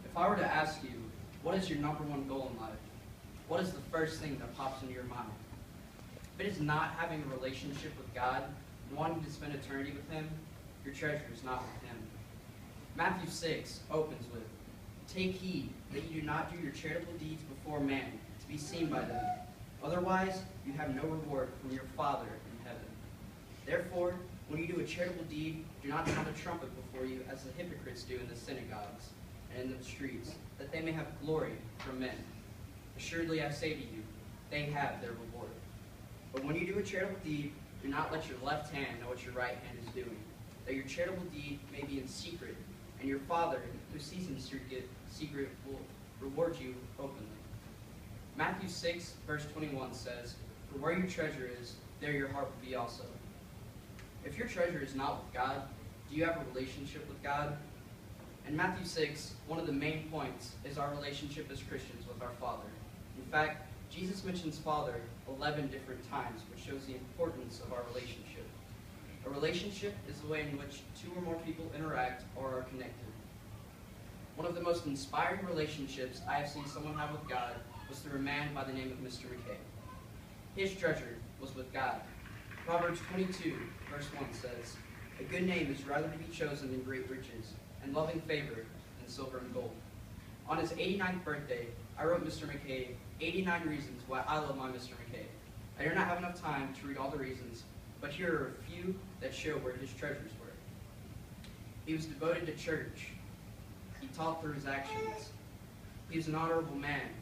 If I were to ask you, what is your number one goal in life? What is the first thing that pops into your mind? If it is not having a relationship with God and wanting to spend eternity with Him, your treasure is not with Him. Matthew 6 opens with, "Take heed that you do not do your charitable deeds before man, to be seen by them. Otherwise, you have no reward from your Father in heaven. Therefore, when you do a charitable deed, do not sound a trumpet before you, as the hypocrites do in the synagogues and in the streets, that they may have glory from men. Assuredly, I say to you, they have their reward. But when you do a charitable deed, do not let your left hand know what your right hand is doing, that your charitable deed may be in secret, and your Father, who sees in secret, will reward you openly." Matthew 6, verse 21 says, "For where your treasure is, there your heart will be also." If your treasure is not with God, do you have a relationship with God? In Matthew 6, one of the main points is our relationship as Christians with our Father. In fact, Jesus mentions Father 11 different times, which shows the importance of our relationship. A relationship is the way in which two or more people interact or are connected. One of the most inspiring relationships I have seen someone have with God was through a man by the name of Mr. McKay. His treasure was with God. Proverbs 22, verse 1 says, "A good name is rather to be chosen than great riches, and loving favor than silver and gold." On his 89th birthday, I wrote Mr. McKay 89 reasons why I love my Mr. McKay. I do not have enough time to read all the reasons, but here are a few that show where his treasures were. He was devoted to church. He taught through his actions. He was an honorable man.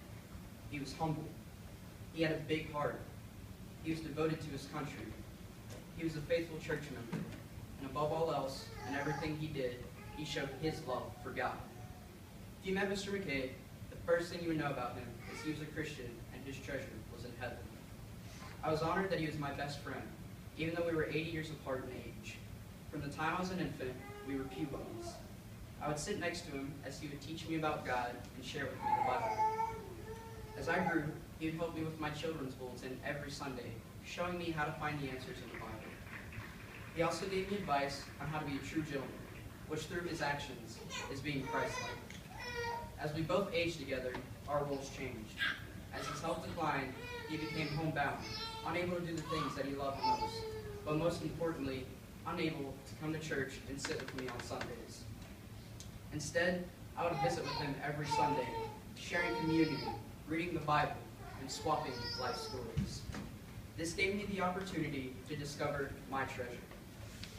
He was humble. He had a big heart. He was devoted to his country. He was a faithful church member. And above all else, in everything he did, he showed his love for God. If you met Mr. McKay, the first thing you would know about him is he was a Christian and his treasure was in heaven. I was honored that he was my best friend, even though we were 80 years apart in age. From the time I was an infant, we were pew buddies. I would sit next to him as he would teach me about God and share with me the Bible. As I grew, he would help me with my children's bulletin every Sunday, showing me how to find the answers in the Bible. He also gave me advice on how to be a true gentleman, which through his actions is being Christ-like. As we both aged together, our roles changed. As his health declined, he became homebound, unable to do the things that he loved most, but most importantly, unable to come to church and sit with me on Sundays. Instead, I would visit with him every Sunday, sharing community, reading the Bible, and swapping life stories. This gave me the opportunity to discover my treasure.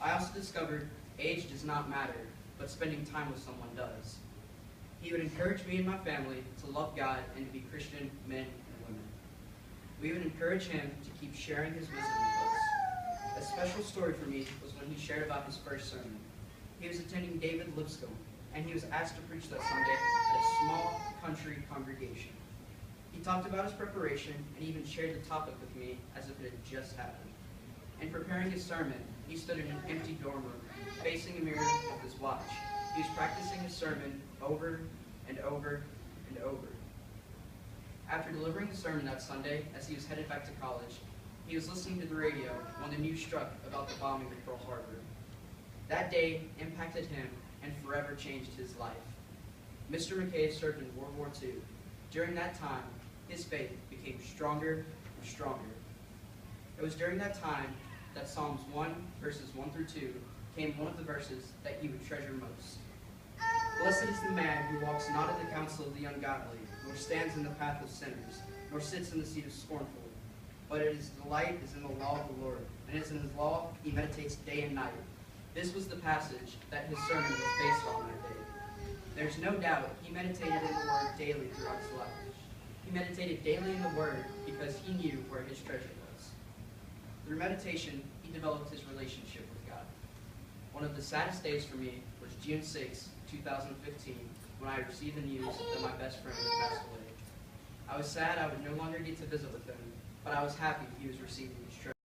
I also discovered age does not matter, but spending time with someone does. He would encourage me and my family to love God and to be Christian men and women. We would encourage him to keep sharing his wisdom with us. A special story for me was when he shared about his first sermon. He was attending David Lipscomb, and he was asked to preach that Sunday at a small country congregation. He talked about his preparation and even shared the topic with me as if it had just happened. In preparing his sermon, he stood in an empty dorm room, facing a mirror with his watch. He was practicing his sermon over and over and over. After delivering the sermon that Sunday, as he was headed back to college, he was listening to the radio when the news struck about the bombing of Pearl Harbor. That day impacted him and forever changed his life. Mr. McKay served in World War II. During that time, his faith became stronger and stronger. It was during that time that Psalms 1, verses 1 through 2, became one of the verses that he would treasure most. "Blessed is the man who walks not in the counsel of the ungodly, nor stands in the path of sinners, nor sits in the seat of scornful. But his delight is in the law of the Lord, and it is in his law he meditates day and night." This was the passage that his sermon was based on that day. There's no doubt he meditated in the Word daily throughout his life. He meditated daily in the Word because he knew where his treasure was. Through meditation, he developed his relationship with God. One of the saddest days for me was June 6, 2015, when I received the news that my best friend had passed away. I was sad I would no longer get to visit with him, but I was happy he was receiving his treasure.